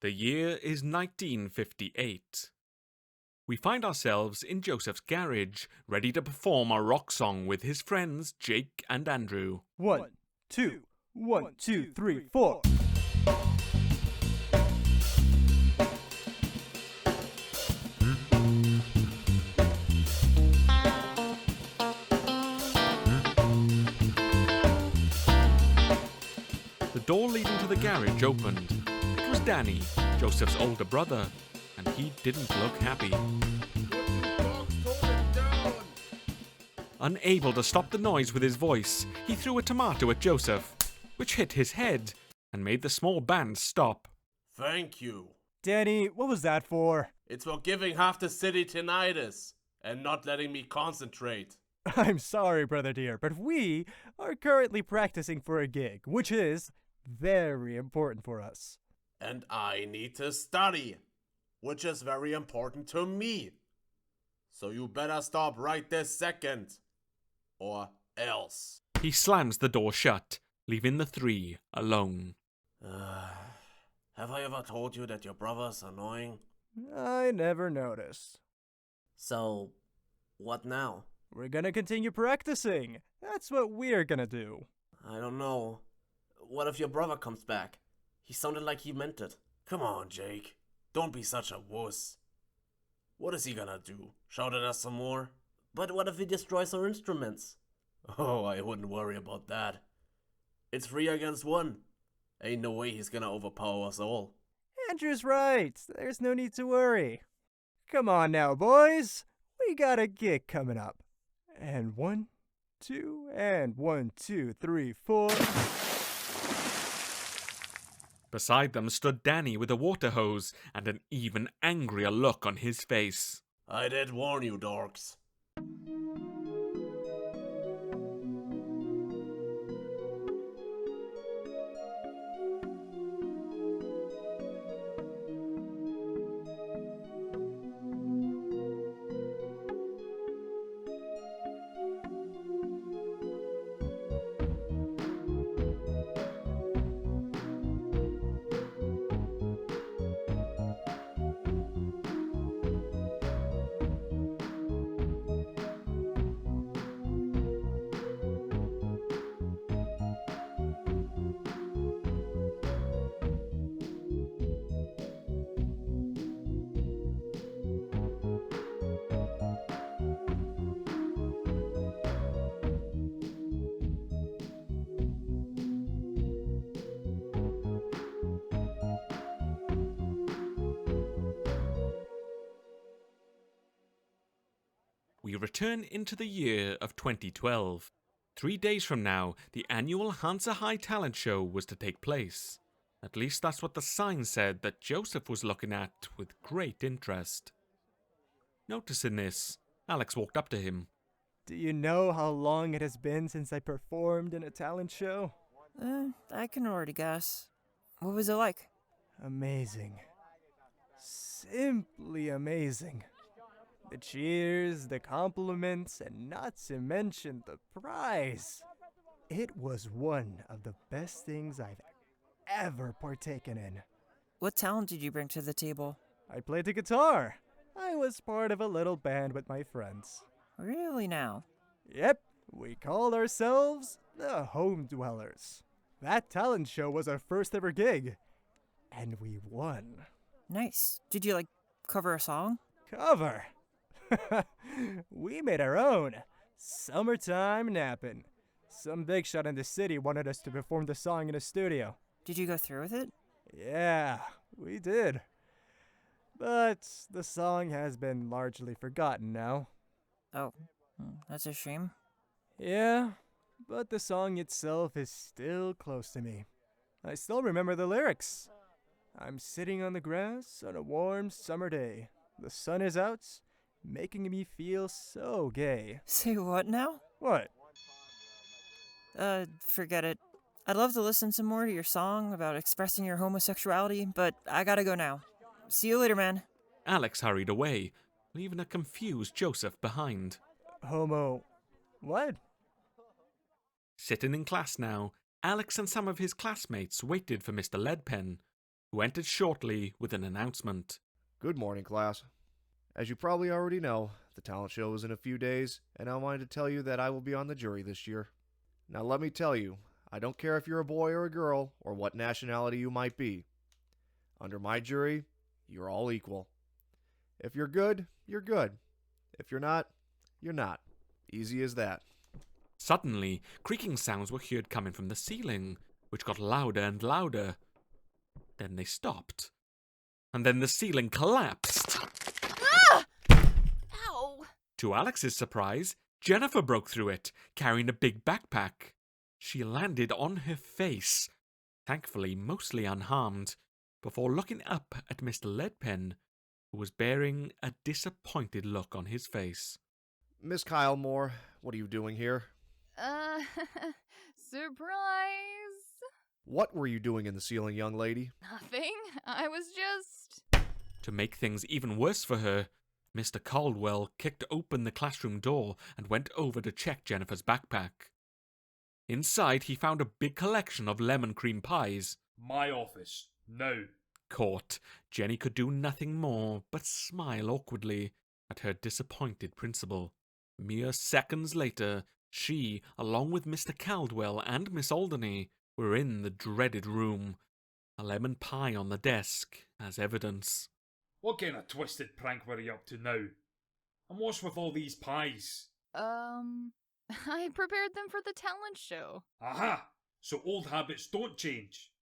The year is 1958. We find ourselves in Joseph's garage, ready to perform a rock song with his friends Jake and Andrew. 1, 2, 1, 2, 3, 4. The door leading to the garage opened. It was Danny, Joseph's older brother, and he didn't look happy. Unable to stop the noise with his voice, he threw a tomato at Joseph, which hit his head and made the small band stop. Thank you. Danny, what was that for? It's for giving half the city tinnitus and not letting me concentrate. I'm sorry, brother dear, but we are currently practicing for a gig, which is very important for us. And I need to study, which is very important to me. So you better stop right this second, or else. He slams the door shut, leaving the three alone. Have I ever told you that your brother's annoying? I never noticed. So, what now? We're gonna continue practicing. That's what we're gonna do. I don't know. What if your brother comes back? He sounded like he meant it. Come on, Jake. Don't be such a wuss. What is he gonna do? Shout at us some more? But what if he destroys our instruments? Oh, I wouldn't worry about that. It's 3 against 1. Ain't no way he's gonna overpower us all. Andrew's right. There's no need to worry. Come on now, boys. We got a gig coming up. And 1, 2, and 1, 2, 3, 4. Beside them stood Danny with a water hose and an even angrier look on his face. I did warn you, dorks. We return into the year of 2012. 3 days from now, the annual Hansa High Talent Show was to take place. At least that's what the sign said that Joseph was looking at with great interest. Noticing this, Alex walked up to him. Do you know how long it has been since I performed in a talent show? I can already guess. What was it like? Amazing. Simply amazing. The cheers, the compliments, and not to mention the prize. It was one of the best things I've ever partaken in. What talent did you bring to the table? I played the guitar. I was part of a little band with my friends. Really now? Yep, we called ourselves the Home Dwellers. That talent show was our first ever gig, and we won. Nice. Did you, cover a song? Cover? We made our own. Summertime Nappin'. Some big shot in the city wanted us to perform the song in a studio. Did you go through with it? Yeah, we did. But the song has been largely forgotten now. Oh, that's a shame. Yeah, but the song itself is still close to me. I still remember the lyrics. I'm sitting on the grass on a warm summer day. The sun is out, making me feel so gay. Say what now? What? Forget it. I'd love to listen some more to your song about expressing your homosexuality, but I gotta go now. See you later, man. Alex hurried away, leaving a confused Joseph behind. Homo... what? Sitting in class now, Alex and some of his classmates waited for Mr. Leadpen. who entered shortly with an announcement. Good morning, class. As you probably already know, the talent show is in a few days, and I wanted to tell you that I will be on the jury this year. Now let me tell you, I don't care if you're a boy or a girl, or what nationality you might be. Under my jury, you're all equal. If you're good, you're good. If you're not, you're not. Easy as that. Suddenly, creaking sounds were heard coming from the ceiling, which got louder and louder. Then they stopped. And then the ceiling collapsed. Ah! Ow! To Alex's surprise, Jennifer broke through it, carrying a big backpack. She landed on her face, thankfully mostly unharmed, before looking up at Mr. Leadpen, who was bearing a disappointed look on his face. Miss Kyle Moore, what are you doing here? Surprise! What were you doing in the ceiling, young lady? Nothing. I was just... To make things even worse for her, Mr. Caldwell kicked open the classroom door and went over to check Jennifer's backpack. Inside, he found a big collection of lemon cream pies. My office, now. Caught, Jenny could do nothing more but smile awkwardly at her disappointed principal. Mere seconds later, she, along with Mr. Caldwell and Miss Alderney, were in the dreaded room, a lemon pie on the desk as evidence. What kind of twisted prank were you up to now? And what's with all these pies? I prepared them for the talent show. Aha! So old habits don't change.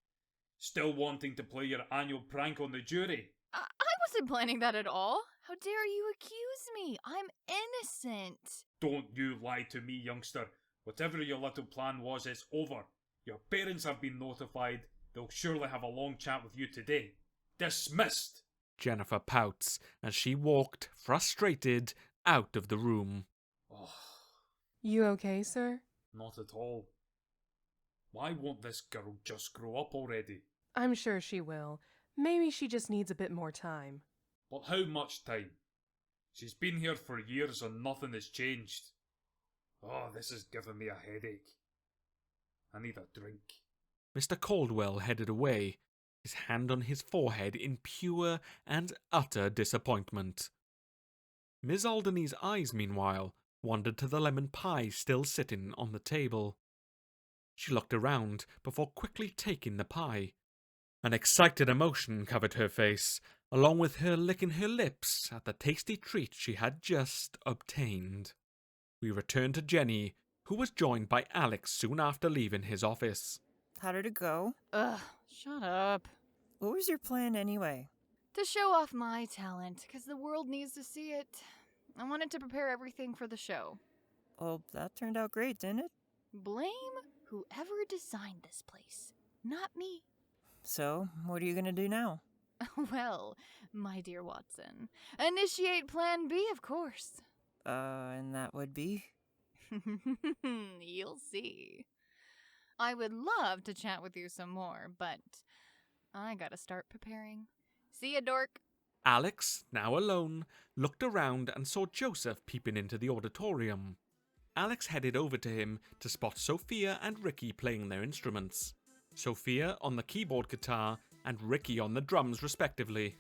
Still wanting to play your annual prank on the jury? I wasn't planning that at all. How dare you accuse me? I'm innocent. Don't you lie to me, youngster. Whatever your little plan was, it's over. Your parents have been notified. They'll surely have a long chat with you today. Dismissed! Jennifer pouts as she walked, frustrated, out of the room. Oh, You okay, sir? not at all. Why won't this girl just grow up already? I'm sure she will. Maybe she just needs a bit more time. But how much time? She's been here for years and nothing has changed. Oh, this is giving me a headache. I need a drink. Mr. Caldwell headed away, his hand on his forehead in pure and utter disappointment. Miss Alderney's eyes, meanwhile, wandered to the lemon pie still sitting on the table. She looked around before quickly taking the pie. An excited emotion covered her face, along with her licking her lips at the tasty treat she had just obtained. We returned to Jenny, who was joined by Alex soon after leaving his office. How did it go? Ugh, shut up. What was your plan anyway? To show off my talent, because the world needs to see it. I wanted to prepare everything for the show. Well, that turned out great, didn't it? Blame whoever designed this place, not me. So, what are you gonna do now? Well, my dear Watson, initiate Plan B, of course. And that would be? You'll see. I would love to chat with you some more, but I gotta start preparing. See ya, dork. Alex, now alone, looked around and saw Joseph peeping into the auditorium. Alex headed over to him to spot Sofia and Ricky playing their instruments. Sofia on the keyboard guitar and Ricky on the drums respectively.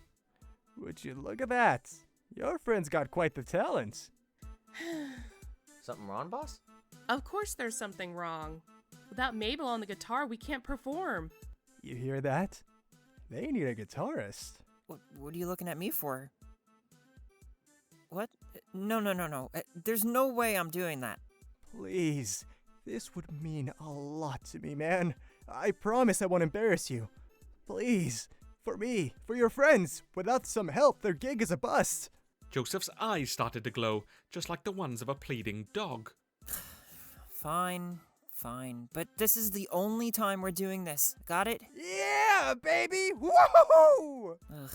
Would you look at that? Your friend's got quite the talent. Something wrong, boss? Of course there's something wrong. Without Mabel on the guitar, we can't perform. You hear that? They need a guitarist. What are you looking at me for? What? No. There's no way I'm doing that. Please, this would mean a lot to me, man. I promise I won't embarrass you. Please, for me, for your friends. Without some help, their gig is a bust. Joseph's eyes started to glow, just like the ones of a pleading dog. Fine. But this is the only time we're doing this. Got it? Yeah, baby! Woohoo! Ugh.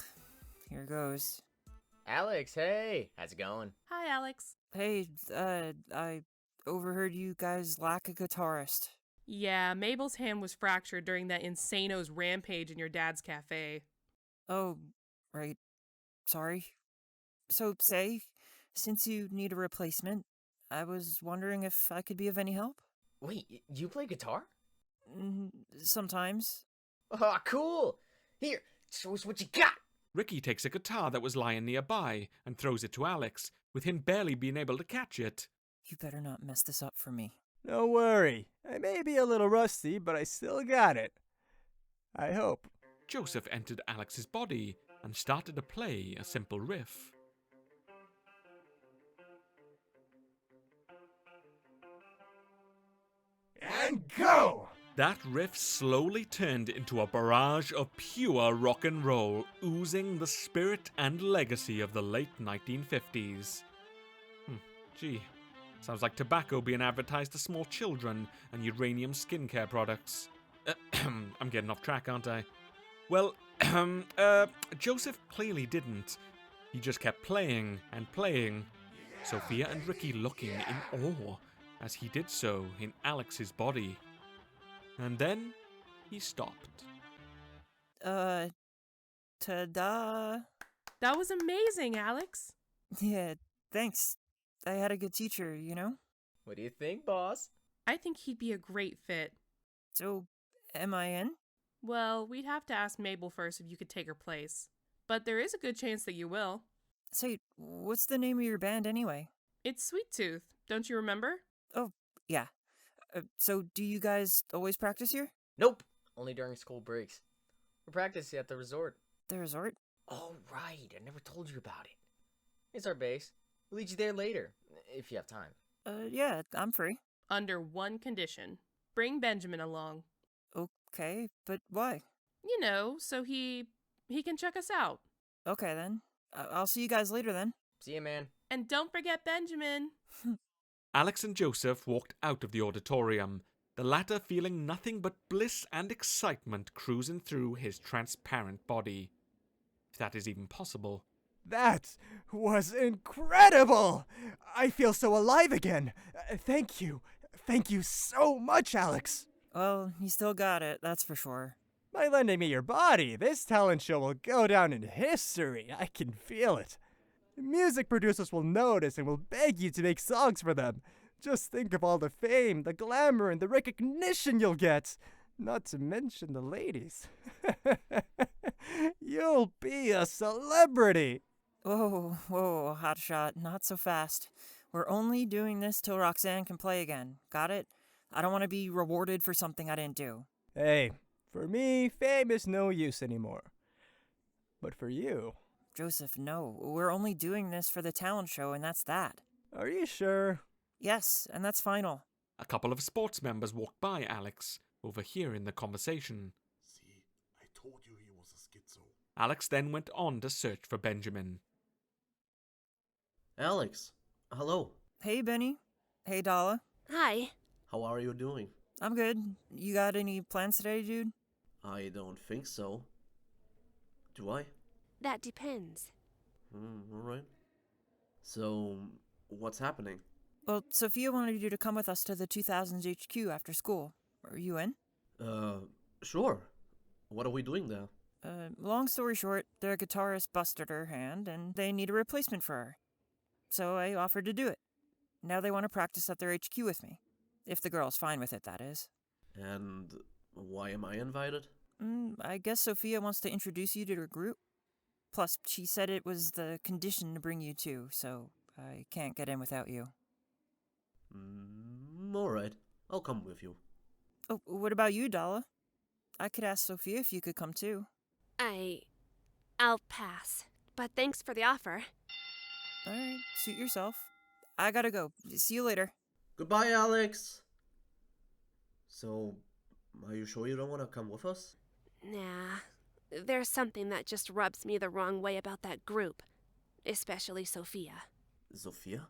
Here goes. Alex, hey! How's it going? Hi, Alex. Hey, I overheard you guys lack a guitarist. Yeah, Mabel's hand was fractured during that Insano's rampage in your dad's cafe. Oh, right. Sorry. So, since you need a replacement, I was wondering if I could be of any help? Wait, you play guitar? Sometimes. Oh, cool! Here, Show us what you got! Ricky takes a guitar that was lying nearby and throws it to Alex, with him barely being able to catch it. You better not mess this up for me. Don't worry. I may be a little rusty, but I still got it. I hope. Joseph entered Alex's body and started to play a simple riff. And go! That riff slowly turned into a barrage of pure rock and roll, oozing the spirit and legacy of the late 1950s. Gee, sounds like tobacco being advertised to small children and uranium skincare products. I'm getting off track, aren't I? Well, Joseph clearly didn't. He just kept playing and playing. Sofia and Ricky looking in awe as he did so in Alex's body. And then he stopped. Ta-da. That was amazing, Alex. Yeah, thanks. I had a good teacher, you know? What do you think, boss? I think he'd be a great fit. So, am I in? Well, we'd have to ask Mabel first if you could take her place. But there is a good chance that you will. Say, what's the name of your band anyway? It's Sweet Tooth, don't you remember? Oh, yeah. So, do you guys always practice here? Nope. Only during school breaks. We're practicing at the resort. The resort? Oh, right. I never told you about it. It's our base. We'll lead you there later, if you have time. Yeah, I'm free. Under one condition. Bring Benjamin along. Okay, but why? You know, so he can check us out. Okay, then. I'll see you guys later, then. See you, man. And don't forget Benjamin. Alex and Joseph walked out of the auditorium, the latter feeling nothing but bliss and excitement cruising through his transparent body. If that is even possible. That was incredible! I feel so alive again. Thank you. Thank you so much, Alex. Well, you still got it, that's for sure. By lending me your body, this talent show will go down in history. I can feel it. Music producers will notice and will beg you to make songs for them. Just think of all the fame, the glamour, and the recognition you'll get. Not to mention the ladies. You'll be a celebrity. Whoa, hotshot, not so fast. We're only doing this till Roxanne can play again. Got it? I don't want to be rewarded for something I didn't do. Hey, for me, fame is no use anymore. But for you... Joseph, no. We're only doing this for the talent show, and that's that. Are you sure? Yes, and that's final. A couple of sports members walked by Alex, overhearing the conversation. See, I told you he was a schizo. Alex then went on to search for Benjamin. Alex, hello. Hey, Benny. Hey, Dala. Hi. How are you doing? I'm good. You got any plans today, dude? I don't think so. Do I? That depends. Alright. So, what's happening? Well, Sofia wanted you to come with us to the 2000s HQ after school. Are you in? Sure. What are we doing there? Long story short, their guitarist busted her hand, and they need a replacement for her. So I offered to do it. Now they want to practice at their HQ with me. If the girl's fine with it, that is. And why am I invited? I guess Sofia wants to introduce you to her group. Plus, she said it was the condition to bring you too, so I can't get in without you. Alright. I'll come with you. Oh, what about you, Dala? I could ask Sofia if you could come too. I'll pass. But thanks for the offer. Alright, suit yourself. I gotta go. See you later. Goodbye, Alex! So, are you sure you don't want to come with us? Nah. There's something that just rubs me the wrong way about that group. Especially Sofia. Sofia?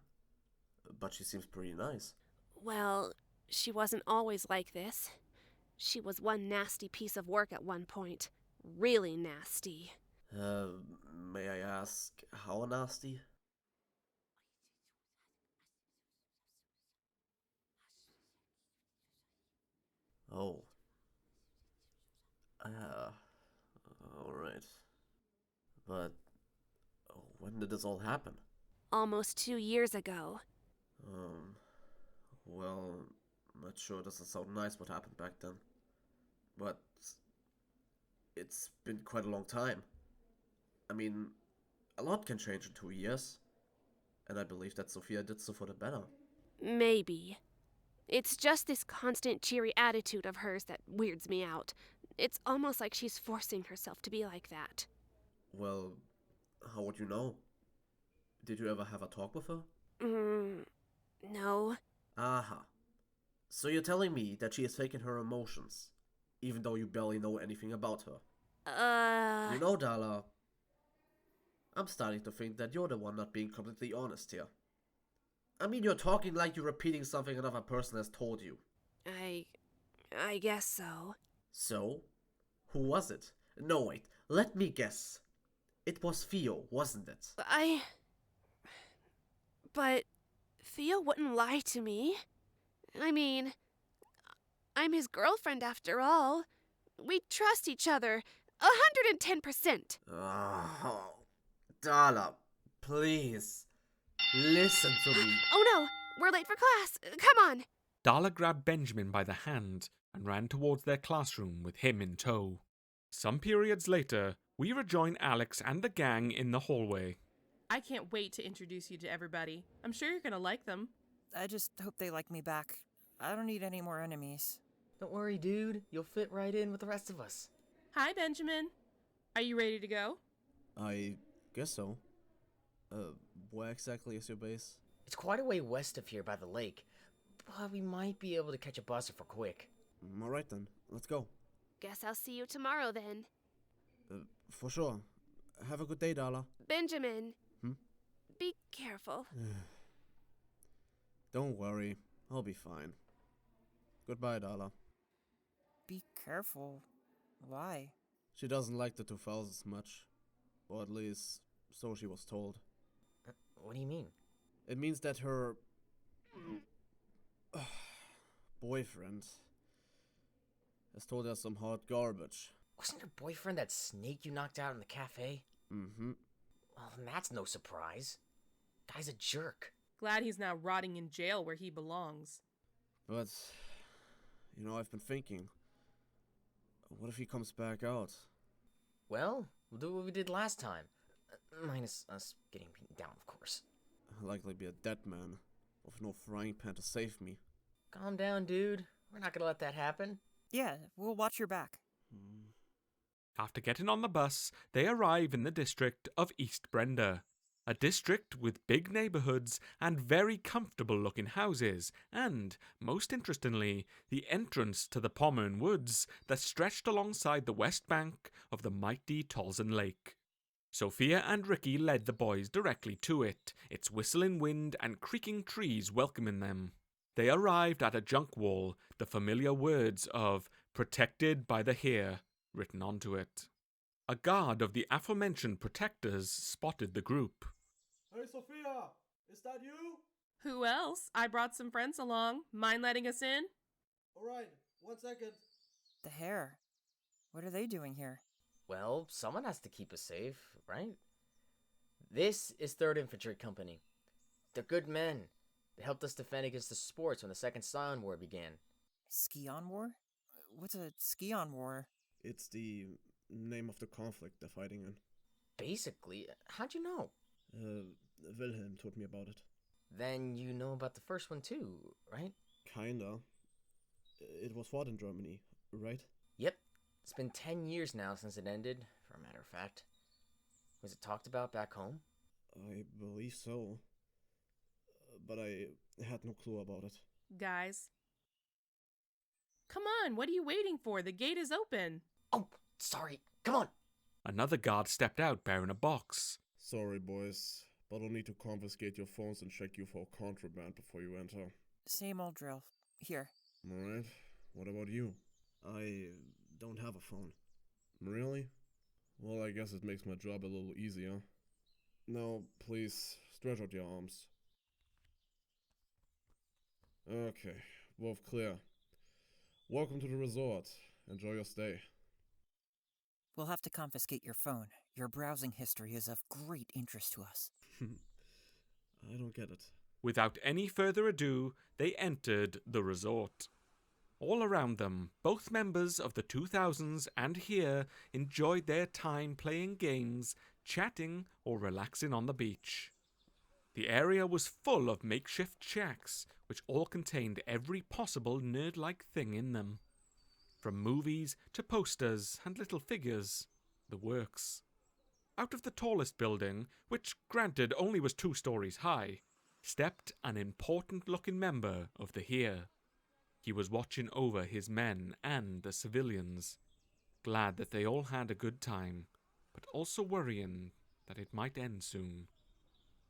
But she seems pretty nice. Well, she wasn't always like this. She was one nasty piece of work at one point. Really nasty. May I ask, how nasty? Oh. Alright. But, when did this all happen? Almost 2 years ago. Well, I'm not sure it doesn't sound nice what happened back then. But, It's been quite a long time. I mean, a lot can change in 2 years. And I believe that Sofia did so for the better. Maybe. It's just this constant cheery attitude of hers that weirds me out. It's almost like she's forcing herself to be like that. Well, how would you know? Did you ever have a talk with her? No. Aha. So you're telling me that she is faking her emotions, even though you barely know anything about her? You know, Dala, I'm starting to think that you're the one not being completely honest here. I mean, you're talking like you're repeating something another person has told you. I guess so. So? Who was it? No, wait, let me guess. It was Theo, wasn't it? But Theo wouldn't lie to me. I mean, I'm his girlfriend after all. We trust each other 110%. Oh, Dala, please, listen to me. Oh no, we're late for class. Come on. Dala grabbed Benjamin by the hand and ran towards their classroom with him in tow. Some periods later, we rejoin Alex and the gang in the hallway. I can't wait to introduce you to everybody. I'm sure you're gonna like them. I just hope they like me back. I don't need any more enemies. Don't worry, dude. You'll fit right in with the rest of us. Hi, Benjamin. Are you ready to go? I guess so. Where exactly is your base? It's quite a way west of here by the lake, but we might be able to catch a bus if we're quick. Alright then, let's go. Guess I'll see you tomorrow then. For sure. Have a good day, Dala. Benjamin. Be careful. Don't worry, I'll be fine. Goodbye, Dala. Be careful. Why? She doesn't like the 2000s much. Or at least, so she was told. What do you mean? It means that her boyfriend has told her some hot garbage. Wasn't your boyfriend that snake you knocked out in the cafe? Mm-hmm. Well, then that's no surprise. Guy's a jerk. Glad he's now rotting in jail where he belongs. But, you know, I've been thinking, what if he comes back out? Well, we'll do what we did last time. Minus us getting beaten down, of course. I'll likely be a dead man, with no frying pan to save me. Calm down, dude. We're not gonna let that happen. Yeah, we'll watch your back. After getting on the bus, they arrive in the district of East Brenda, a district with big neighborhoods and very comfortable-looking houses, and, most interestingly, the entrance to the Pommern Woods that stretched alongside the west bank of the mighty Tolzen Lake. Sofia and Ricky led the boys directly to it, its whistling wind and creaking trees welcoming them. They arrived at a junk wall, the familiar words of "protected by the here" written onto it. A guard of the aforementioned protectors spotted the group. Hey, Sofia! Is that you? Who else? I brought some friends along. Mind letting us in? Alright, 1 second. The hair. What are they doing here? Well, someone has to keep us safe, right? This is 3rd Infantry Company. They're good men. They helped us defend against the sports when the Second Scion War began. Ski-on war? What's a ski-on war? It's the name of the conflict they're fighting in. Basically, how'd you know? Wilhelm told me about it. Then you know about the first one too, right? Kinda. It was fought in Germany, right? Yep. It's been 10 years now since it ended, for a matter of fact. Was it talked about back home? I believe so. But I had no clue about it. Guys. Come on, what are you waiting for? The gate is open. Oh, sorry. Come on. Another guard stepped out bearing a box. Sorry, boys, but I'll need to confiscate your phones and check you for contraband before you enter. Same old drill. Here. Alright, what about you? I don't have a phone. Really? Well, I guess it makes my job a little easier. Now, please, stretch out your arms. Okay, both clear. Welcome to the resort. Enjoy your stay. We'll have to confiscate your phone. Your browsing history is of great interest to us. I don't get it. Without any further ado, they entered the resort. All around them, both members of the 2000s and here enjoyed their time playing games, chatting, or relaxing on the beach. The area was full of makeshift shacks, which all contained every possible nerd-like thing in them. From movies to posters and little figures, the works. Out of the tallest building, which granted only was 2 stories high, stepped an important-looking member of the here. He was watching over his men and the civilians, glad that they all had a good time, but also worrying that it might end soon.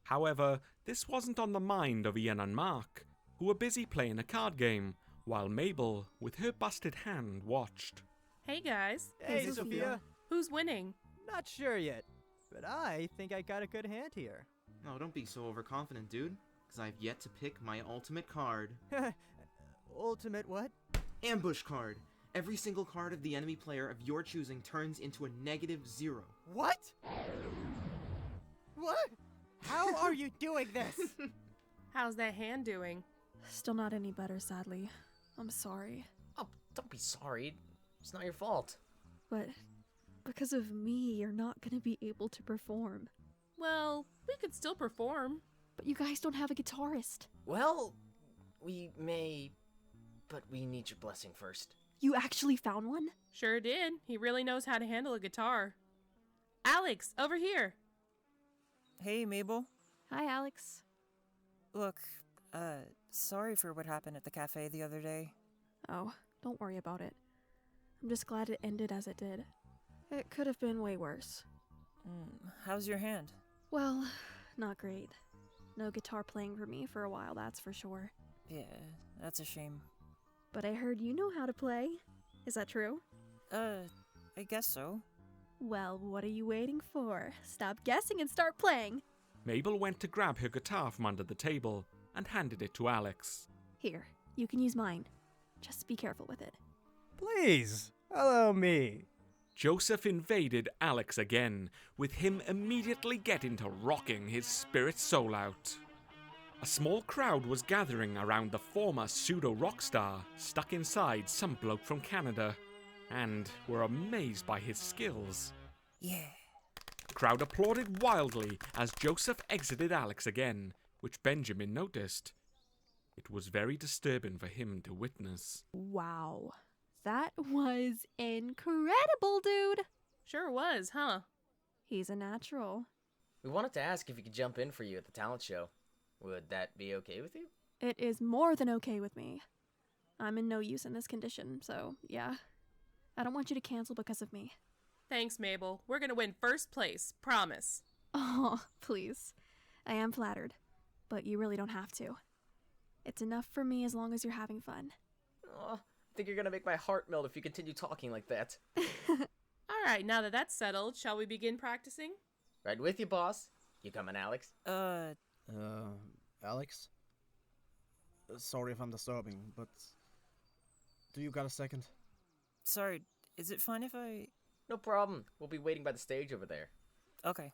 However, this wasn't on the mind of Ian and Mark, who were busy playing a card game, while Mabel, with her busted hand, watched. Hey guys, Hey, Sophia. who's winning? Not sure yet, but I think I got a good hand here. No, don't be so overconfident, dude, because I've yet to pick my ultimate card. Ultimate what? Ambush card. Every single card of the enemy player of your choosing turns into a -0. What? What? How are you doing this? How's that hand doing? Still not any better, sadly. I'm sorry. Oh, don't be sorry. It's not your fault. But because of me, you're not gonna be able to perform. Well, we could still perform. But you guys don't have a guitarist. Well, we may, but we need your blessing first. You actually found one? Sure did. He really knows how to handle a guitar. Alex, over here. Hey, Mabel. Hi, Alex. Look, sorry for what happened at the cafe the other day. Oh, don't worry about it. I'm just glad it ended as it did. It could have been way worse. How's your hand? Well, not great. No guitar playing for me for a while, that's for sure. Yeah, that's a shame. But I heard you know how to play. Is that true? I guess so. Well, what are you waiting for? Stop guessing and start playing. Mabel went to grab her guitar from under the table and handed it to Alex. Here, you can use mine. Just be careful with it. Please, allow me. Joseph invaded Alex again, with him immediately getting to rocking his spirit soul out. A small crowd was gathering around the former pseudo-rock star stuck inside some bloke from Canada, and were amazed by his skills. Yeah. The crowd applauded wildly as Joseph exited Alex again, which Benjamin noticed. It was very disturbing for him to witness. Wow. That was incredible, dude. Sure was, huh? He's a natural. We wanted to ask if we could jump in for you at the talent show. Would that be okay with you? It is more than okay with me. I'm in no use in this condition, so yeah. I don't want you to cancel because of me. Thanks, Mabel. We're gonna win first place. Promise. Oh, please. I am flattered, but you really don't have to. It's enough for me as long as you're having fun. Oh, I think you're gonna make my heart melt if you continue talking like that. All right, now that that's settled, shall we begin practicing? Right with you, boss. You coming, Alex? Alex? Sorry if I'm disturbing, but do you got a second? Sorry, is it fine if I... No problem. We'll be waiting by the stage over there. Okay.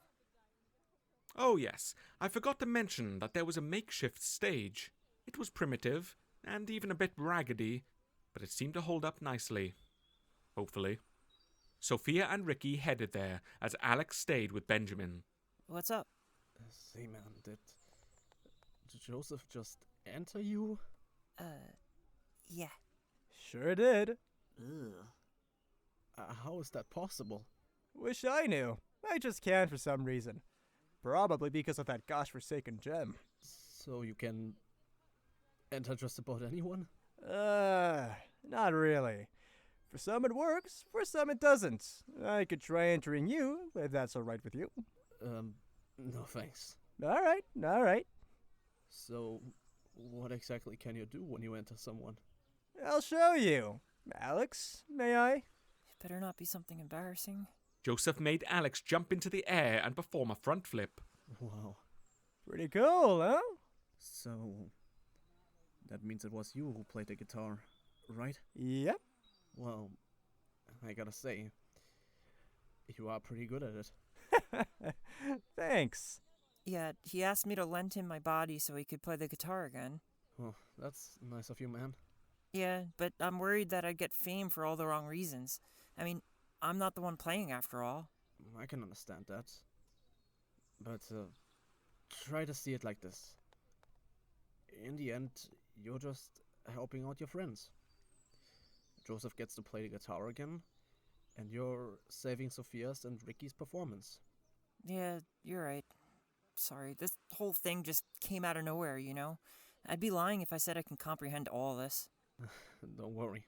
Oh yes, I forgot to mention that there was a makeshift stage. It was primitive, and even a bit raggedy, but it seemed to hold up nicely. Hopefully. Sofia and Ricky headed there, as Alex stayed with Benjamin. What's up? Say, man, did Joseph just enter you? Yeah. Sure did. Ugh. How is that possible? Wish I knew. I just can't for some reason. Probably because of that gosh-forsaken gem. So you can enter just about anyone? Not really. For some it works, for some it doesn't. I could try entering you, if that's alright with you. No thanks. Alright. So, what exactly can you do when you enter someone? I'll show you. Alex, may I? It better not be something embarrassing. Joseph made Alex jump into the air and perform a front flip. Wow. Pretty cool, huh? So, that means it was you who played the guitar, right? Yep. Well, I gotta say, you are pretty good at it. Thanks. Yeah, he asked me to lend him my body so he could play the guitar again. Oh, that's nice of you, man. Yeah, but I'm worried that I'd get fame for all the wrong reasons. I mean, I'm not the one playing after all. I can understand that. But try to see it like this. In the end, you're just helping out your friends. Joseph gets to play the guitar again, and you're saving Sophia's and Ricky's performance. Yeah, you're right. Sorry, this whole thing just came out of nowhere, you know? I'd be lying if I said I can comprehend all this. Don't worry.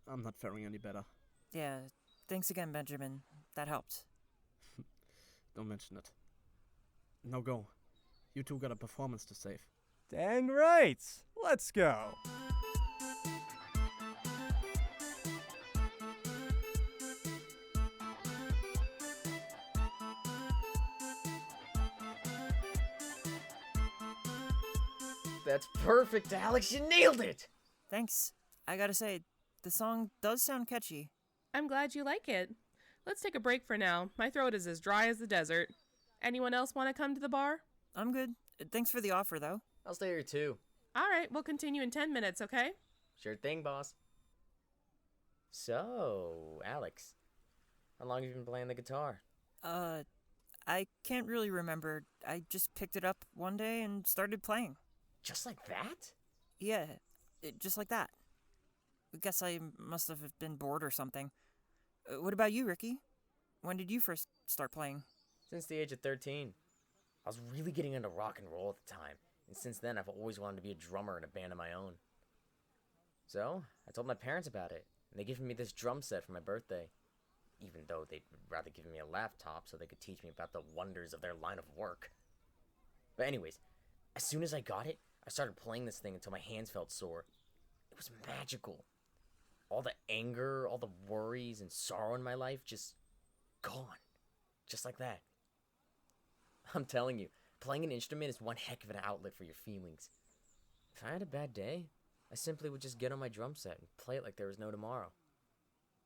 I'm not faring any better. Yeah, thanks again, Benjamin. That helped. Don't mention it. Now go. You two got a performance to save. Dang right! Let's go! That's perfect, Alex. You nailed it! Thanks. I gotta say, the song does sound catchy. I'm glad you like it. Let's take a break for now. My throat is as dry as the desert. Anyone else want to come to the bar? I'm good. Thanks for the offer, though. I'll stay here too. All right, we'll continue in 10 minutes, okay? Sure thing, boss. So, Alex, how long have you been playing the guitar? I can't really remember. I just picked it up one day and started playing. Just like that? Yeah, just like that. I guess I must have been bored or something. What about you, Ricky? When did you first start playing? Since the age of 13. I was really getting into rock and roll at the time, and since then I've always wanted to be a drummer in a band of my own. So, I told my parents about it, and they gave me this drum set for my birthday, even though they'd rather give me a laptop so they could teach me about the wonders of their line of work. But anyways, as soon as I got it, I started playing this thing until my hands felt sore. It was magical. All the anger, all the worries and sorrow in my life just gone. Just like that. I'm telling you, playing an instrument is one heck of an outlet for your feelings. If I had a bad day, I simply would just get on my drum set and play it like there was no tomorrow.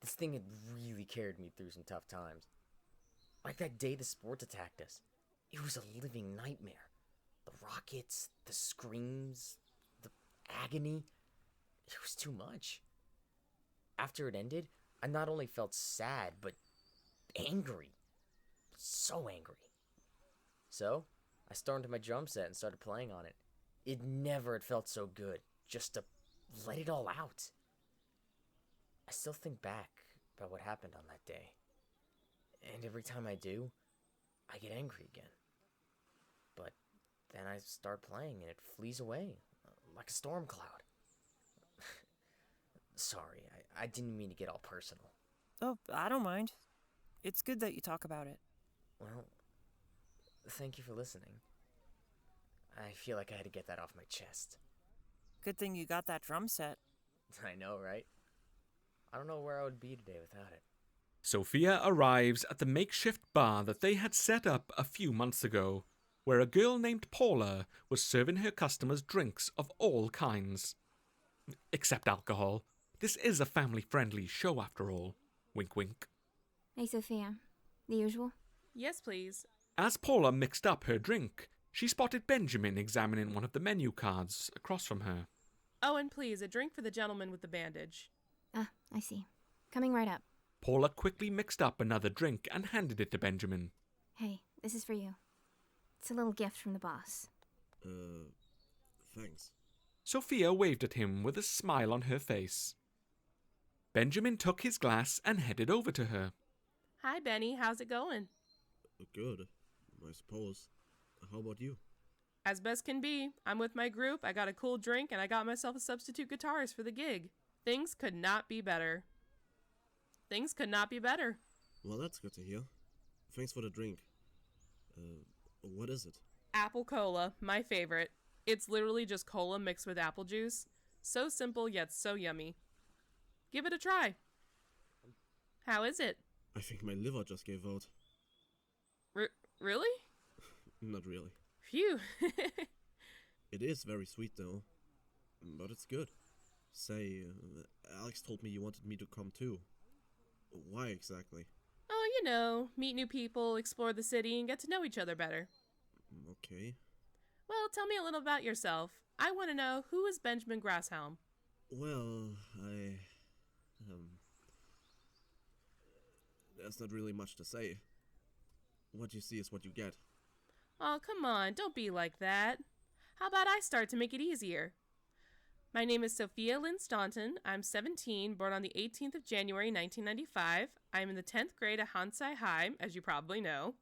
This thing had really carried me through some tough times. Like that day the sports attacked us. It was a living nightmare. The rockets, the screams, the agony. It was too much. After it ended, I not only felt sad, but angry. So angry. So, I stormed to my drum set and started playing on it. It never had felt so good, just to let it all out. I still think back about what happened on that day. And every time I do, I get angry again. But then I start playing and it flees away, like a storm cloud. Sorry, I didn't mean to get all personal. Oh, I don't mind. It's good that you talk about it. Well, thank you for listening. I feel like I had to get that off my chest. Good thing you got that drum set. I know, right? I don't know where I would be today without it. Sofia arrives at the makeshift bar that they had set up a few months ago, where a girl named Paula was serving her customers drinks of all kinds. Except alcohol. This is a family-friendly show after all. Wink wink. Hey, Sofia. The usual? Yes, please. As Paula mixed up her drink, she spotted Benjamin examining one of the menu cards across from her. Oh, and please, a drink for the gentleman with the bandage. Ah, I see. Coming right up. Paula quickly mixed up another drink and handed it to Benjamin. Hey, this is for you. It's a little gift from the boss. Thanks. Sofia waved at him with a smile on her face. Benjamin took his glass and headed over to her. Hi, Benny. How's it going? Good, I suppose. How about you? As best can be. I'm with my group, I got a cool drink, and I got myself a substitute guitarist for the gig. Things could not be better. Things could not be better. Well, that's good to hear. Thanks for the drink. What is it? Apple cola, my favorite. It's literally just cola mixed with apple juice. So simple, yet so yummy. Give it a try. How is it? I think my liver just gave out. Really? Not really. Phew. It is very sweet though. But it's good. Say, Alex told me you wanted me to come too. Why exactly? Oh, you know, meet new people, explore the city, and get to know each other better. Okay. Well, tell me a little about yourself. I want to know, who is Benjamin Grasshelm? Well, there's not really much to say. What you see is what you get. Oh, come on, don't be like that. How about I start to make it easier? My name is Sofia Lynn Staunton. I'm 17, born on the 18th of January, 1995. I'm in the 10th grade at Hansai High, as you probably know.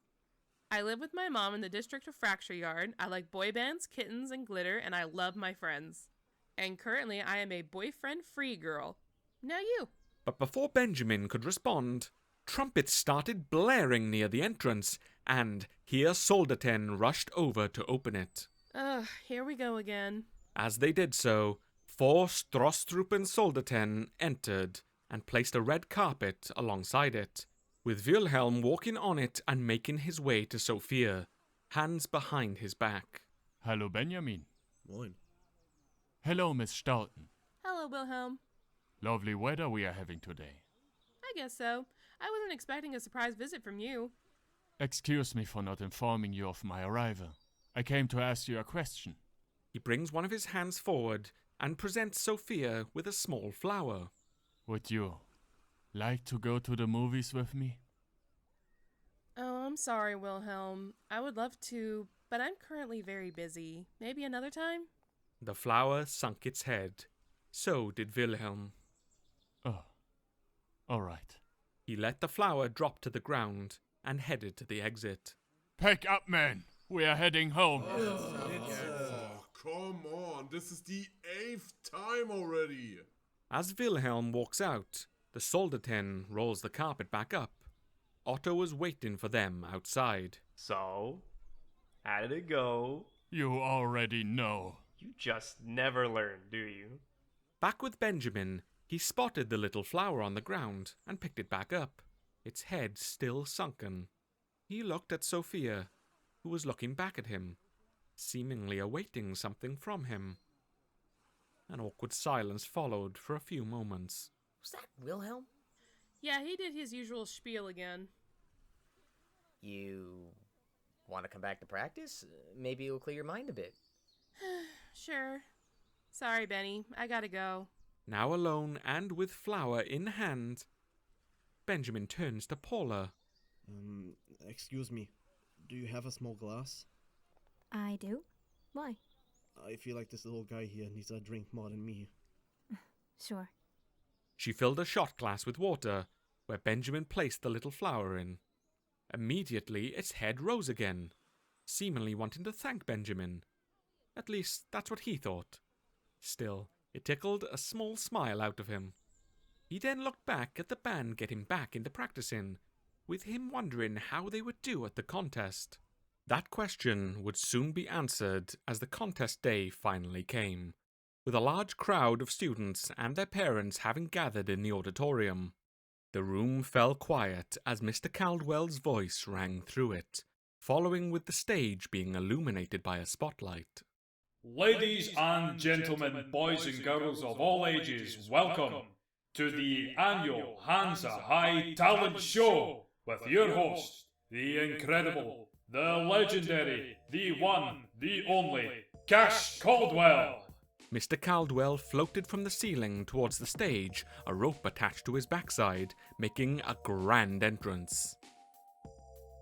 I live with my mom in the district of Fracture Yard. I like boy bands, kittens, and glitter, and I love my friends. And currently, I am a boyfriend-free girl. Now you. But before Benjamin could respond, trumpets started blaring near the entrance, and here Soldaten rushed over to open it. Ugh, here we go again. As they did so, 4 Strostrupen Soldaten entered and placed a red carpet alongside it, with Wilhelm walking on it and making his way to Sofia, hands behind his back. Hallo Benjamin. Moin. Hello Miss Staunton. Hello, Wilhelm. Lovely weather we are having today. I guess so. I wasn't expecting a surprise visit from you. Excuse me for not informing you of my arrival. I came to ask you a question. He brings one of his hands forward and presents Sofia with a small flower. Would you like to go to the movies with me? Oh, I'm sorry, Wilhelm. I would love to, but I'm currently very busy. Maybe another time? The flower sunk its head. So did Wilhelm. Oh, all right. He let the flower drop to the ground and headed to the exit. Pack up, man. We are heading home. Come on, this is the 8th time already. As Wilhelm walks out, the Soldaten rolls the carpet back up. Otto was waiting for them outside. So, how did it go? You already know. You just never learn, do you? Back with Benjamin, he spotted the little flower on the ground and picked it back up, its head still sunken. He looked at Sofia, who was looking back at him, seemingly awaiting something from him. An awkward silence followed for a few moments. Was that Wilhelm? Yeah, he did his usual spiel again. You want to come back to practice? Maybe it'll clear your mind a bit. Sure. Sorry, Benny. I gotta go. Now alone and with flower in hand, Benjamin turns to Paula. Excuse me. Do you have a small glass? I do. Why? I feel like this little guy here needs a drink more than me. Sure. She filled a shot glass with water, where Benjamin placed the little flower in. Immediately, its head rose again, seemingly wanting to thank Benjamin. At least, that's what he thought. Still, it tickled a small smile out of him. He then looked back at the band getting back into practicing, with him wondering how they would do at the contest. That question would soon be answered as the contest day finally came, with a large crowd of students and their parents having gathered in the auditorium. The room fell quiet as Mr. Caldwell's voice rang through it, following with the stage being illuminated by a spotlight. Ladies and gentlemen, boys and girls of all ages, welcome to the annual Hansa High Talent Show with your host, the incredible, the legendary, the one, the only, Caldwell. Mr. Caldwell floated from the ceiling towards the stage, a rope attached to his backside, making a grand entrance.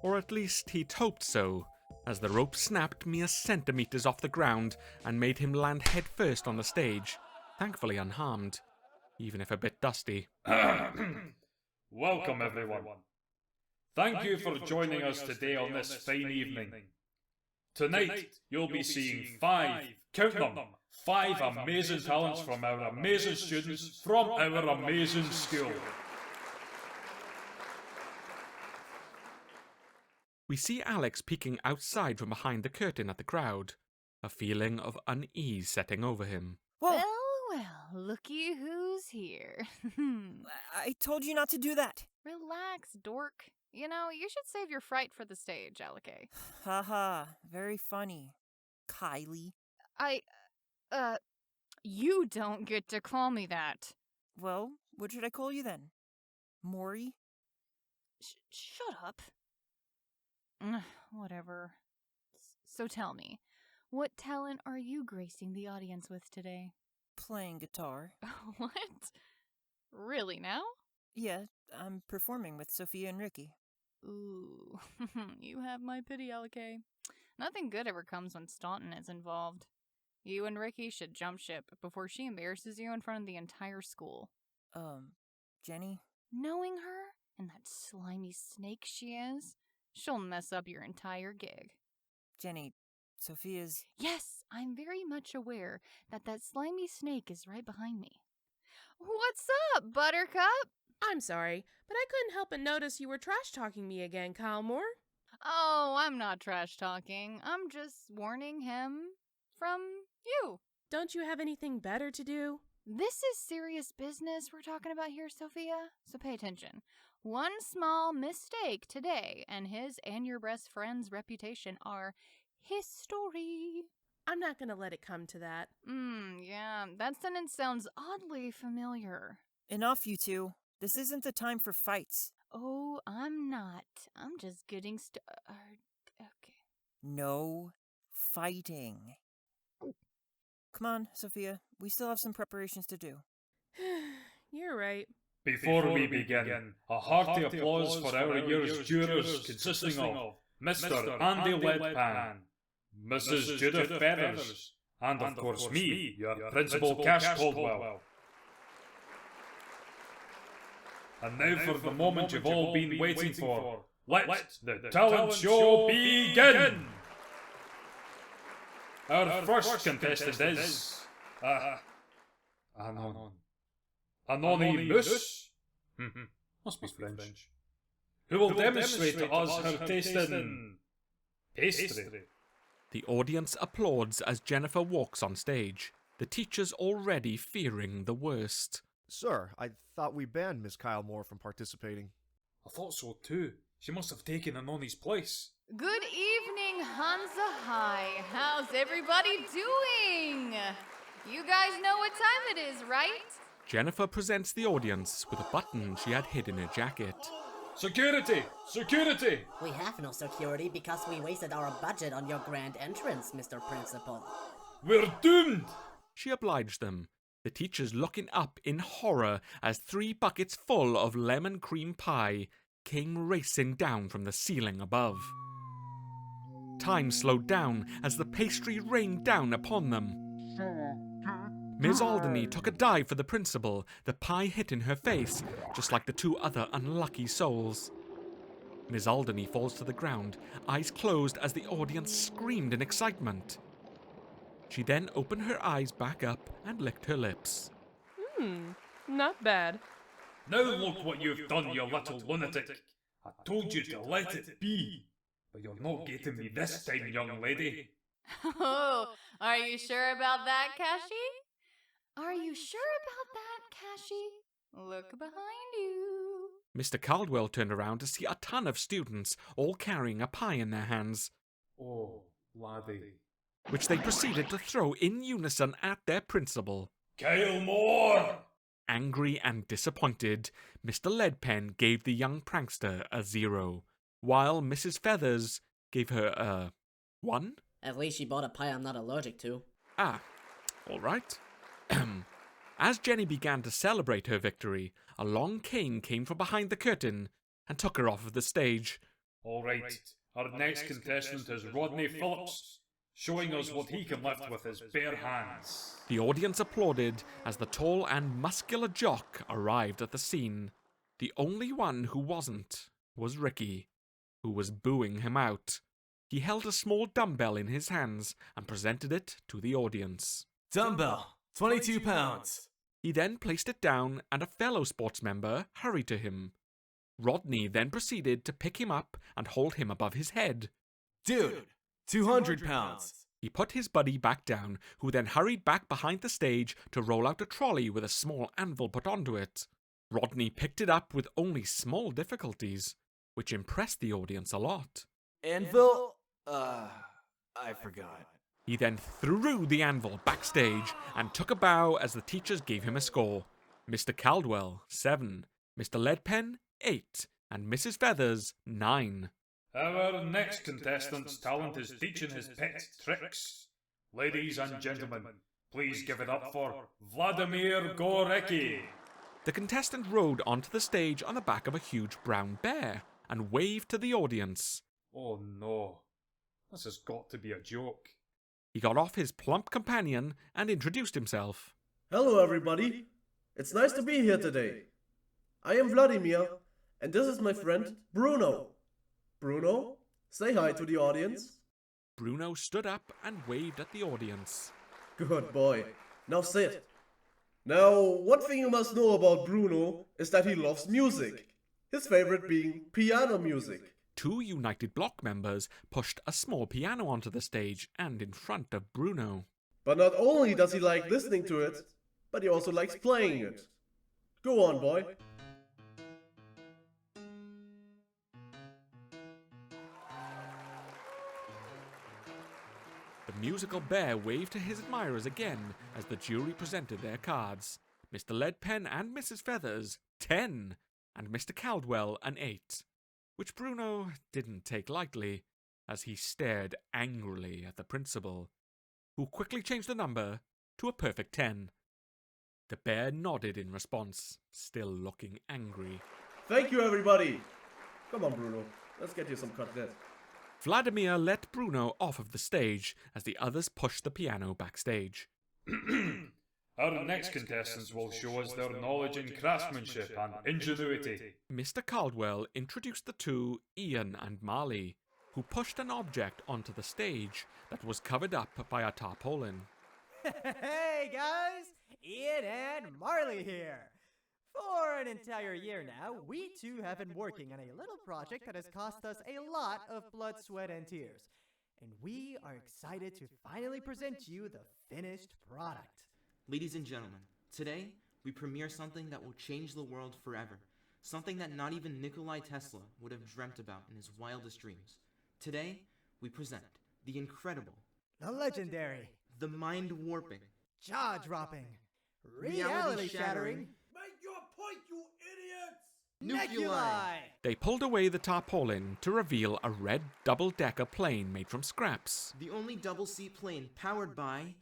Or at least he'd hoped so, as the rope snapped mere centimeters off the ground and made him land headfirst on the stage, thankfully unharmed, even if a bit dusty. Welcome everyone. Thank you for joining us today on this fine evening. Tonight, you'll be seeing 5, count them, 5 amazing talents from our amazing students from our amazing school. We see Alex peeking outside from behind the curtain at the crowd, a feeling of unease setting over him. Well, looky who's here. I told you not to do that. Relax, dork. You know, you should save your fright for the stage, Alec. Haha, very funny. Kylie. You don't get to call me that. Well, what should I call you then? Maury? Shut up. Whatever. So tell me, what talent are you gracing the audience with today? playing guitar. What? Really now? Yeah, I'm performing with Sofia and Ricky. Ooh, you have my pity, LK. Nothing good ever comes when Staunton is involved. You and Ricky should jump ship before she embarrasses you in front of the entire school. Jenny? Knowing her, and that slimy snake she is, she'll mess up your entire gig. Jenny, Sofia's... Yes, I'm very much aware that slimy snake is right behind me. What's up, Buttercup? I'm sorry, but I couldn't help but notice you were trash-talking me again, Kyle Moore. Oh, I'm not trash-talking. I'm just warning him from you. Don't you have anything better to do? This is serious business we're talking about here, Sofia, so pay attention. One small mistake today, and his and your best friend's reputation are history. I'm not gonna let it come to that. Yeah, that sentence sounds oddly familiar. Enough, you two. This isn't the time for fights. Oh, I'm not. I'm just getting started. Okay. No fighting. Come on, Sofia. We still have some preparations to do. You're right. Before we begin, a hearty applause for our year's jurors consisting of Mr. Andy Leadpen, Mrs. Judith Feathers, and of course me, your Principal Cash Caldwell. And now for the moment you've all been waiting for. Let the talent show begin! Our first contestant is... Anonymous? Must be French. Who will demonstrate to us her taste in... pastry. The audience applauds as Jennifer walks on stage, the teachers already fearing the worst. Sir, I thought we banned Miss Kyle Moore from participating. I thought so too. She must have taken Anoni's place. Good evening, Hansa High. How's everybody doing? You guys know what time it is, right? Jennifer presents the audience with a button she had hid in her jacket. Security! Security! We have no security because we wasted our budget on your grand entrance, Mr. Principal. We're doomed! She obliged them, the teachers looking up in horror as 3 buckets full of lemon cream pie came racing down from the ceiling above. Time slowed down as the pastry rained down upon them. Ms. Alderney took a dive for the principal, the pie hit in her face, just like the 2 other unlucky souls. Ms. Alderney falls to the ground, eyes closed as the audience screamed in excitement. She then opened her eyes back up and licked her lips. Not bad. Now look what you've done, you little lunatic. I told you to let it be. But you're not getting me this time, young lady. Oh, are you sure about that, Cashy? Are you sure about that, Cashy? Look behind you. Mr. Caldwell turned around to see a ton of students all carrying a pie in their hands. Oh, laddie. Which they proceeded to throw in unison at their principal. Kyle Moore! Angry and disappointed, Mr. Leadpen gave the young prankster a 0, while Mrs. Feathers gave her a 1? At least she bought a pie I'm not allergic to. Ah, all right. As Jenny began to celebrate her victory, a long cane came from behind the curtain and took her off of the stage. All right, our next contestant is Rodney Phillips, showing us what he can lift with his bare hands. The audience applauded as the tall and muscular jock arrived at the scene. The only one who wasn't was Ricky, who was booing him out. He held a small dumbbell in his hands and presented it to the audience. Dumbbell, 22 pounds. He then placed it down and a fellow sports member hurried to him. Rodney then proceeded to pick him up and hold him above his head. Dude, 200 pounds. He put his buddy back down, who then hurried back behind the stage to roll out a trolley with a small anvil put onto it. Rodney picked it up with only small difficulties, which impressed the audience a lot. Anvil? I forgot. He then threw the anvil backstage and took a bow as the teachers gave him a score. Mr. Caldwell, 7, Mr. Leadpen, 8, and Mrs. Feathers, 9. Our next contestant's talent is teaching his pet tricks. Ladies and gentlemen, Please give it up for Vladimir Gorecki. The contestant rode onto the stage on the back of a huge brown bear and waved to the audience. Oh no, this has got to be a joke. He got off his plump companion and introduced himself. Hello everybody, it's nice to be here today. I am Vladimir, and this is my friend Bruno. Bruno, say hi to the audience. Bruno stood up and waved at the audience. Good boy, now sit. Now, one thing you must know about Bruno is that he loves music, his favorite being piano music. 2 United Block members pushed a small piano onto the stage and in front of Bruno. But not only does he like listening to it, but he also likes playing it. Go on, boy. The musical bear waved to his admirers again as the jury presented their cards. Mr. Leadpen and Mrs. Feathers, 10, and Mr. Caldwell, an 8, which Bruno didn't take lightly, as he stared angrily at the principal, who quickly changed the number to a perfect 10. The bear nodded in response, still looking angry. Thank you, everybody. Come on, Bruno. Let's get you some cutlet. Vladimir let Bruno off of the stage as the others pushed the piano backstage. Our next contestants will show us their knowledge in craftsmanship and ingenuity. Mr. Caldwell introduced the 2, Ian and Marley, who pushed an object onto the stage that was covered up by a tarpaulin. Hey guys, Ian and Marley here. For an entire year now, we two have been working on a little project that has cost us a lot of blood, sweat, and tears. And we are excited to finally present you the finished product. Ladies and gentlemen, today we premiere something that will change the world forever. Something that not even Nikola Tesla would have dreamt about in his wildest dreams. Today, we present the incredible, The legendary, the mind-warping, jaw-dropping, reality-shattering, Make your point, you idiots! Nuclei! They pulled away the tarpaulin to reveal a red double-decker plane made from scraps. The only double-seat plane powered by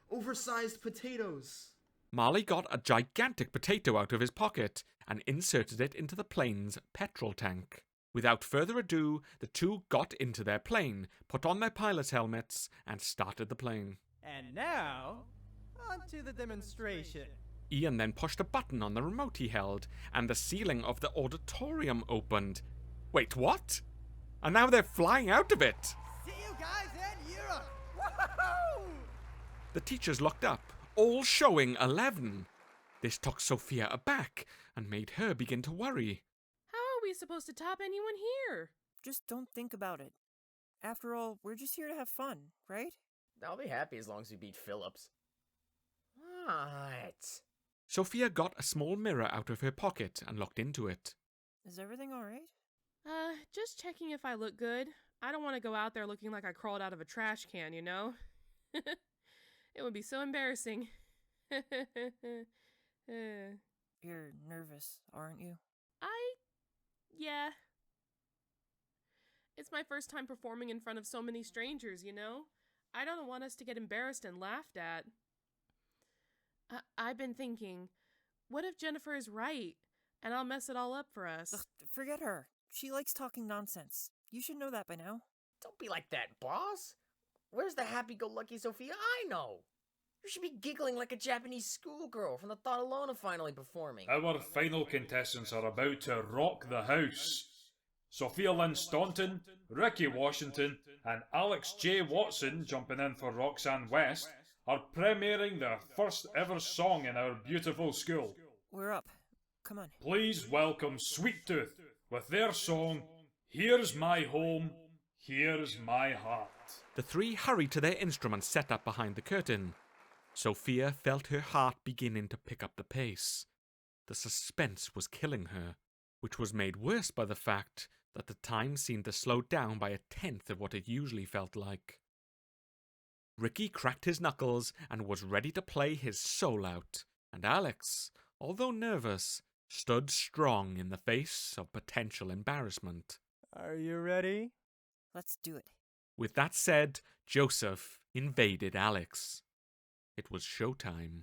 oversized potatoes. Marley got a gigantic potato out of his pocket and inserted it into the plane's petrol tank. Without further ado, the 2 got into their plane, put on their pilot's helmets, and started the plane. And now, on to the demonstration. Ian then pushed a button on the remote he held, and the ceiling of the auditorium opened. Wait, what? And now they're flying out of it! See you guys in Europe! Woohoo! The teachers looked up, all showing 11. This took Sofia aback and made her begin to worry. How are we supposed to top anyone here? Just don't think about it. After all, we're just here to have fun, right? I'll be happy as long as we beat Phillips. What? Sofia got a small mirror out of her pocket and looked into it. Is everything alright? Just checking if I look good. I don't want to go out there looking like I crawled out of a trash can, you know? It would be so embarrassing. You're nervous, aren't you? Yeah. It's my first time performing in front of so many strangers, you know? I don't want us to get embarrassed and laughed at. I've been thinking, what if Jennifer is right, and I'll mess it all up for us? Ugh, forget her. She likes talking nonsense. You should know that by now. Don't be like that, boss. Where's the happy-go-lucky Sofia I know? You should be giggling like a Japanese schoolgirl from the thought alone of finally performing. Our final contestants are about to rock the house. Sophia Lynn Staunton, Ricky Washington, and Alex J. Watson, jumping in for Roxanne West, are premiering their first ever song in our beautiful school. We're up. Come on. Please welcome Sweet Tooth with their song, Here's My Home, Here's My Heart. The 3 hurried to their instruments set up behind the curtain. Sophia felt her heart beginning to pick up the pace. The suspense was killing her, which was made worse by the fact that the time seemed to slow down by 1/10 of what it usually felt like. Ricky cracked his knuckles and was ready to play his soul out, and Alex, although nervous, stood strong in the face of potential embarrassment. Are you ready? Let's do it. With that said, Joseph invaded Alex. It was showtime.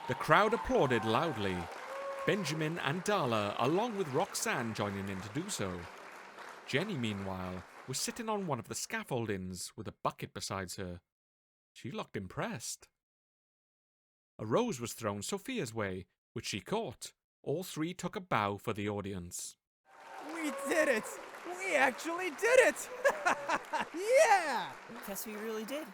The crowd applauded loudly. Benjamin and Darla, along with Roxanne, joining in to do so. Jenny, meanwhile, was sitting on one of the scaffoldings with a bucket beside her. She looked impressed. A rose was thrown Sofia's way, which she caught. All three took a bow for the audience. We did it! We actually did it! Yeah! Guess we really did.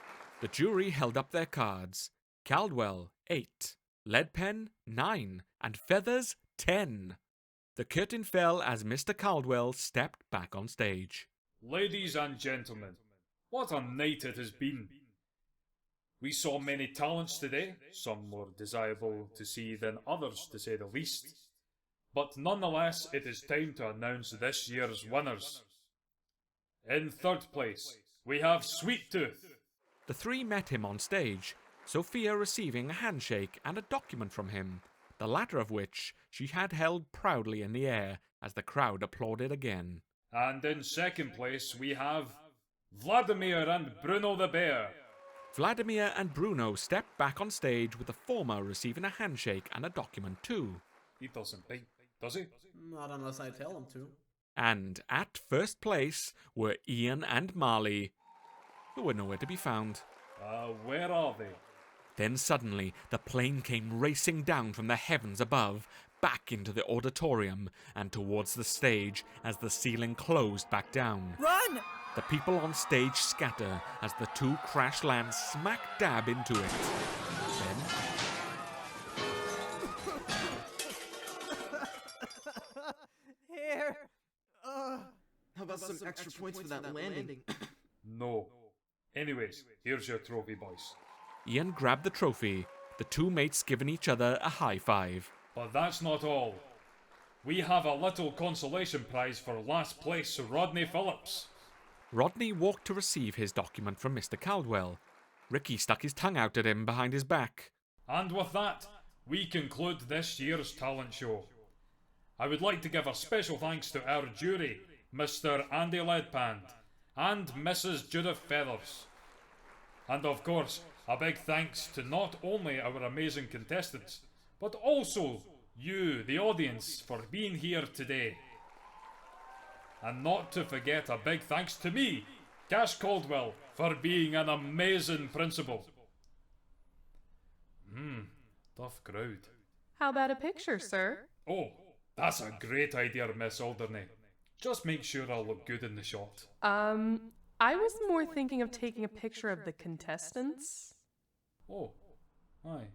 The jury held up their cards. Caldwell, 8. Leadpen, 9. And Feathers, 10. The curtain fell as Mr. Caldwell stepped back on stage. Ladies and gentlemen, what a night it has been. We saw many talents today, some more desirable to see than others, to say the least. But nonetheless, it is time to announce this year's winners. In third place, we have Sweet Tooth. The three met him on stage, Sofia receiving a handshake and a document from him, the latter of which she had held proudly in the air as the crowd applauded again. And in second place, we have Vladimir and Bruno the Bear. Vladimir and Bruno stepped back on stage with the former receiving a handshake and a document too. He doesn't bite, does he? Not unless I tell him to. And at first place were Ian and Marley, who were nowhere to be found. Where are they? Then suddenly the plane came racing down from the heavens above, back into the auditorium and towards the stage as the ceiling closed back down. Run! The people on stage scatter as the two crash land smack dab into it. Then... Here! How about some extra points for that landing? No. Anyways, here's your trophy, boys. Ian grabbed the trophy, the two mates giving each other a high five. But that's not all. We have a little consolation prize for last place Rodney Phillips. Rodney walked to receive his document from Mr. Caldwell. Ricky stuck his tongue out at him behind his back. And with that, we conclude this year's talent show. I would like to give a special thanks to our jury, Mr. Andy Leadpen and Mrs. Judith Feathers. And of course, a big thanks to not only our amazing contestants, but also you, the audience, for being here today. And not to forget a big thanks to me, Cash Caldwell, for being an amazing principal. Tough crowd. How about a picture, sir? Oh, that's a great idea, Miss Alderney. Just make sure I look good in the shot. I was more thinking of taking a picture of the contestants. Oh, aye.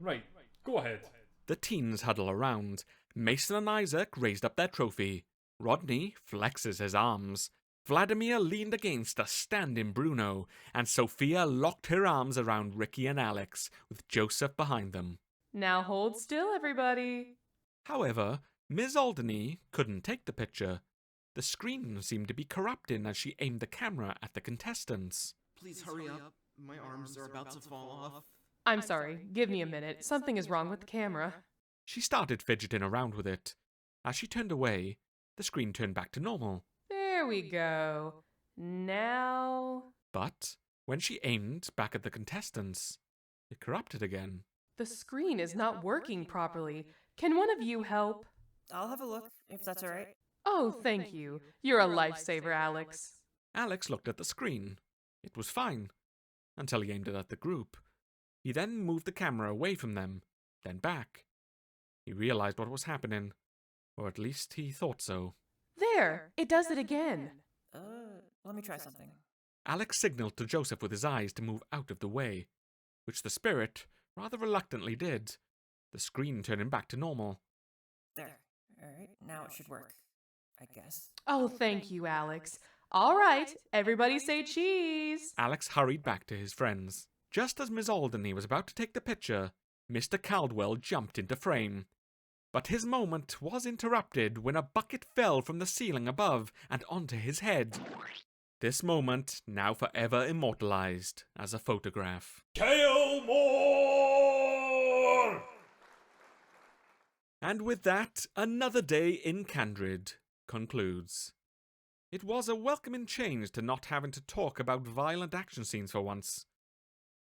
Right, go ahead. The teens huddle around. Mason and Isaac raised up their trophy. Rodney flexes his arms. Vladimir leaned against a standing Bruno, and Sofia locked her arms around Ricky and Alex, with Joseph behind them. Now hold still, everybody. However, Ms. Alderney couldn't take the picture. The screen seemed to be corrupting as she aimed the camera at the contestants. Please hurry up. My arms are about to fall off. I'm sorry, give me a minute. Something is wrong with the camera. She started fidgeting around with it. As she turned away, the screen turned back to normal. There we go. Now... But when she aimed back at the contestants, it corrupted again. The screen is not working properly. Can one of you help? I'll have a look, if that's all right. Oh, thank you. You're a lifesaver, Alex. Alex looked at the screen. It was fine, until he aimed it at the group. He then moved the camera away from them, then back. He realized what was happening, or at least he thought so. There! It does it again. Let me try something. Alex signaled to Joseph with his eyes to move out of the way, which the spirit rather reluctantly did, the screen turning back to normal. There. Alright, now it should work, I guess. Oh, thank you, Alex. All right, everybody say cheese. Alex hurried back to his friends. Just as Miss Alderney was about to take the picture, Mr. Caldwell jumped into frame. But his moment was interrupted when a bucket fell from the ceiling above and onto his head. This moment now forever immortalized as a photograph. Kill more! And with that, another day in Candrid concludes. It was a welcoming change to not having to talk about violent action scenes for once.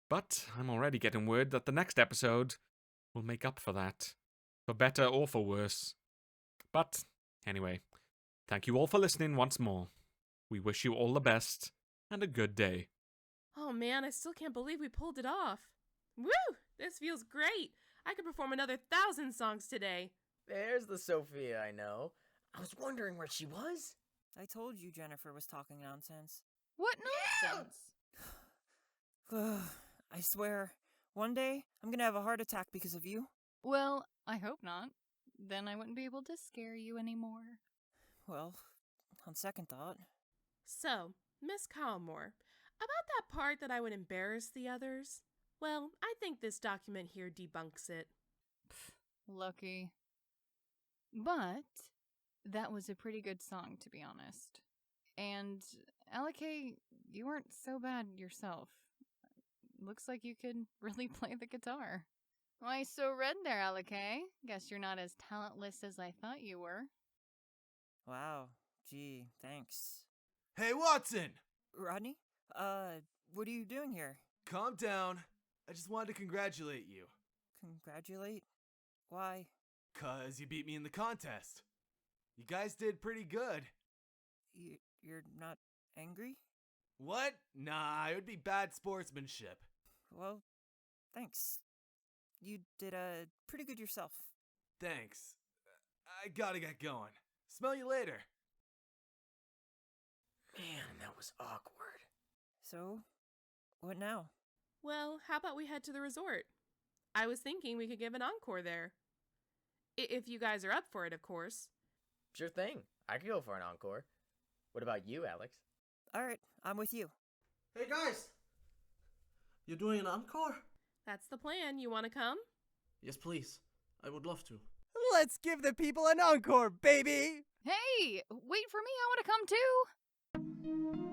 But I'm already getting word that the next episode will make up for that. For better or for worse. But, anyway, thank you all for listening once more. We wish you all the best, and a good day. Oh man, I still can't believe we pulled it off. Woo! This feels great! I could perform another 1,000 songs today. There's the Sofia I know. I was wondering where she was. I told you Jennifer was talking nonsense. What nonsense? I swear, one day I'm gonna have a heart attack because of you. Well, I hope not. Then I wouldn't be able to scare you anymore. Well, on second thought. So, Miss Calmore, about that part that I would embarrass the others, well, I think this document here debunks it. Lucky. But that was a pretty good song, to be honest. And, Alec, you weren't so bad yourself. Looks like you could really play the guitar. Why so red there, Alec? Guess you're not as talentless as I thought you were. Wow. Gee, thanks. Hey, Watson! Rodney? What are you doing here? Calm down. I just wanted to congratulate you. Congratulate? Why? 'Cause you beat me in the contest. You guys did pretty good. You're not angry? What? Nah, it would be bad sportsmanship. Well, thanks. You did pretty good yourself. Thanks. I gotta get going. Smell you later. Man, that was awkward. So, what now? Well, how about we head to the resort? I was thinking we could give an encore there. If you guys are up for it, of course. Sure thing. I could go for an encore. What about you, Alex? Alright, I'm with you. Hey guys! You're doing an encore? That's the plan. You want to come? Yes, please. I would love to. Let's give the people an encore, baby! Hey, wait for me. I want to come too.